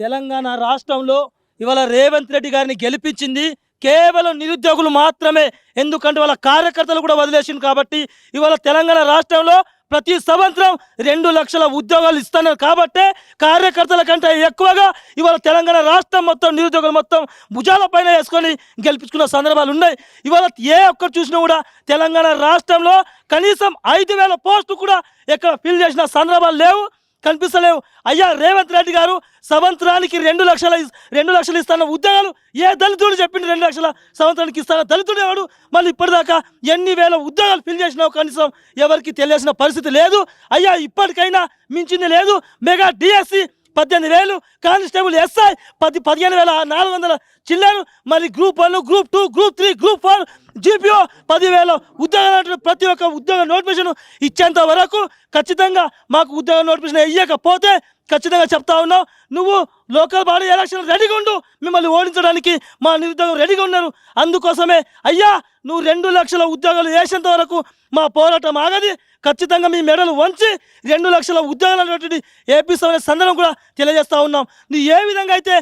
తెలంగాణ రాష్ట్రంలో ఇవాళ రేవంత్ రెడ్డి గారిని గెలిపించింది కేవలం నిరుద్యోగులు మాత్రమే. ఎందుకంటే వాళ్ళ కార్యకర్తలు కూడా వదిలేసింది కాబట్టి ఇవాళ తెలంగాణ రాష్ట్రంలో ప్రతి సంవత్సరం 2 లక్షల ఉద్యోగాలు ఇస్తున్నారు కాబట్టి కార్యకర్తల కంటే ఎక్కువగా ఇవాళ తెలంగాణ రాష్ట్రం మొత్తం నిరుద్యోగులు మొత్తం భుజాల పైన వేసుకొని గెలిపించుకున్న సందర్భాలు ఉన్నాయి. ఇవాళ ఏ ఒక్కరు చూసినా కూడా తెలంగాణ రాష్ట్రంలో కనీసం 5,000 పోస్టులు కూడా ఎక్కడ ఫిల్ చేసిన సందర్భాలు లేవు, కనిపిస్తలేవు. అయ్యా రేవంత్ రెడ్డి గారు సంవత్సరానికి 2 లక్షలు ఇస్తాన ఉద్యోగాలు ఏ దళితుడు చెప్పిండు? 2 లక్షల సంవత్సరానికి ఇస్తాన దళితుడు ఎవడు? మళ్ళీ ఇప్పటిదాకా ఎన్ని వేల ఉద్యోగాలు ఫిల్ చేసినావు కనీసం ఎవరికి తెలియాల్సిన పరిస్థితి లేదు. అయ్యా ఇప్పటికైనా మించింది లేదు. మెగా డిఎస్సి 18,000, కానిస్టేబుల్ ఎస్ఐ 15,400 చిల్లరు, మరి group 1, group 2, group 3, group 4 GPO 10,000 ఉద్యోగాలు. ప్రతి ఒక్క ఉద్యోగ నోటిఫికేషన్ ఇచ్చేంత వరకు ఖచ్చితంగా మాకు ఉద్యోగ నోటిఫికేషన్ ఇవ్వకపోతే ఖచ్చితంగా చెప్తా ఉన్నావు, నువ్వు లోకల్ బాడీ ఎలక్షన్ రెడీగా ఉండు, మిమ్మల్ని ఓడించడానికి మా నిరుద్యోగం రెడీగా ఉన్నారు. అందుకోసమే అయ్యా నువ్వు 2 లక్షల ఉద్యోగాలు వేసేంత వరకు మా పోరాటం ఆగది. ఖచ్చితంగా మీ మెడలు వంచి 2 లక్షల ఉద్యోగాలు అనేటువంటి ఏపీసీ సందర్భం కూడా తెలియజేస్తూ ఉన్నాం. నువ్వు ఏ విధంగా అయితే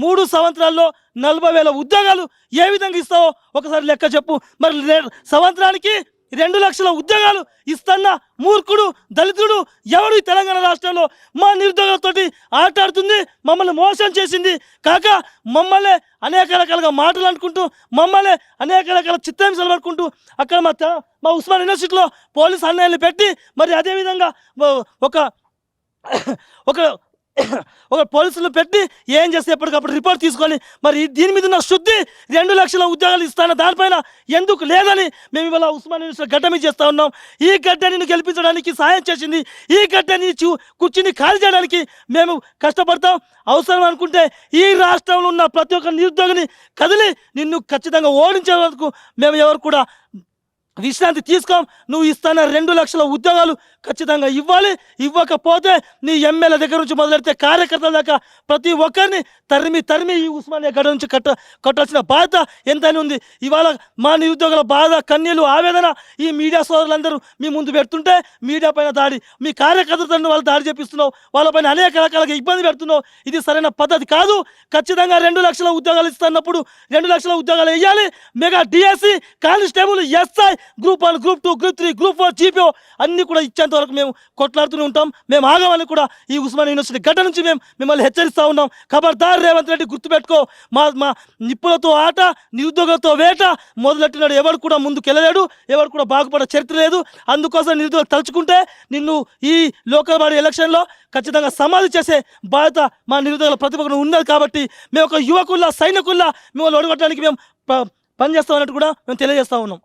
3 సంవత్సరాల్లో 40,000 ఉద్యోగాలు ఏ విధంగా ఇస్తావో ఒకసారి లెక్క చెప్పు. మరి సంవత్సరానికి 2 లక్షల ఉద్యోగాలు ఇస్తున్న మూర్ఖుడు దళితుడు ఎవడు? తెలంగాణ రాష్ట్రంలో మా నిరుద్యోగులతో ఆటాడుతుంది, మమ్మల్ని మోసం చేసింది కాక మమ్మల్ని అనేక రకాలుగా మాటలు అనుకుంటూ మమ్మల్ని అనేక రకాల చిత్రహింసలు పడుకుంటూ అక్కడ మా ఉస్మాన్ యూనివర్సిటీలో పోలీస్ అన్యాయాలు పెట్టి మరి అదేవిధంగా ఒక పోలీసులు పెట్టి ఏం చేస్తే ఎప్పటికప్పుడు రిపోర్ట్ తీసుకొని మరి దీని మీద ఉన్న శుద్ధి 2 లక్షల ఉద్యోగాలు ఇస్తాను దానిపైన ఎందుకు లేదని మేము ఇవాళ ఉస్మాన్ యూనివర్సిటీ గడ్డ మీద చేస్తూ ఉన్నాం. ఈ గడ్డని గెలిపించడానికి సాయం చేసింది, ఈ గడ్డని కూర్చుని ఖాళీ చేయడానికి మేము కష్టపడతాం. అవసరం అనుకుంటే ఈ రాష్ట్రంలో ఉన్న ప్రతి ఒక్క నిరుద్యోగిని కదిలి నిన్ను ఖచ్చితంగా ఓడించే వరకు మేము ఎవరు కూడా విశ్రాంతి తీసుకోం. నువ్వు ఇస్తాన 2 లక్షల ఉద్యోగాలు ఖచ్చితంగా ఇవ్వాలి. ఇవ్వకపోతే నీ ఎమ్మెల్యే దగ్గర నుంచి మొదలెడితే కార్యకర్తల దాకా ప్రతి ఒక్కరిని తరిమి ఈ ఉస్మానియా గడ్డ నుంచి కట్టాల్సిన బాధ్యత ఎంతైనా ఉంది. ఇవాళ మా నిరుద్యోగుల బాధ కన్నీళ్ళు ఆవేదన ఈ మీడియా సోదరులందరూ మీ ముందు పెడుతుంటే మీడియా పైన దాడి, మీ కార్యకర్తలను వాళ్ళు దాడి చేపిస్తున్నావు, వాళ్ళపైన అనేక రకాలుగా ఇబ్బంది పెడుతున్నావు. ఇది సరైన పద్ధతి కాదు. ఖచ్చితంగా 2 లక్షల ఉద్యోగాలు ఇస్తున్నప్పుడు 2 లక్షల ఉద్యోగాలు వేయాలి. Mega DSC, constable, SI, group 1, group 2, group 3, group 4 GPO అన్ని కూడా ఇచ్చేంత వరకు మేము కొట్లాడుతూనే ఉంటాం. మేము ఆగమని కూడా ఈ ఉస్మానియా యూనివర్సిటీ గడ్డ నుంచి మేము మిమ్మల్ని హెచ్చరిస్తూ ఉన్నాం. ఖబర్దార్ రేవంత్ రెడ్డి, గుర్తుపెట్టుకో, మా నిప్పులతో ఆట నిరుద్యోగులతో వేట మొదలెట్టినాడు. ఎవరు కూడా ముందుకు వెళ్ళలేడు, ఎవరు కూడా బాగుపడే చరిత్ర లేదు. అందుకోసం నిరుద్యోగులు తలుచుకుంటే నిన్ను ఈ లోకల్ బాడీ ఎలక్షన్లో ఖచ్చితంగా సమాధి చేసే బాధ్యత మా నిరుద్యోగుల ప్రతిభకు ఉన్నది. కాబట్టి మేము ఒక యువకుల్లా సైనికుల్లా మిమ్మల్ని ఓడగొట్టడానికి మేము పనిచేస్తామన్నట్టు కూడా మేము తెలియజేస్తూ ఉన్నాం.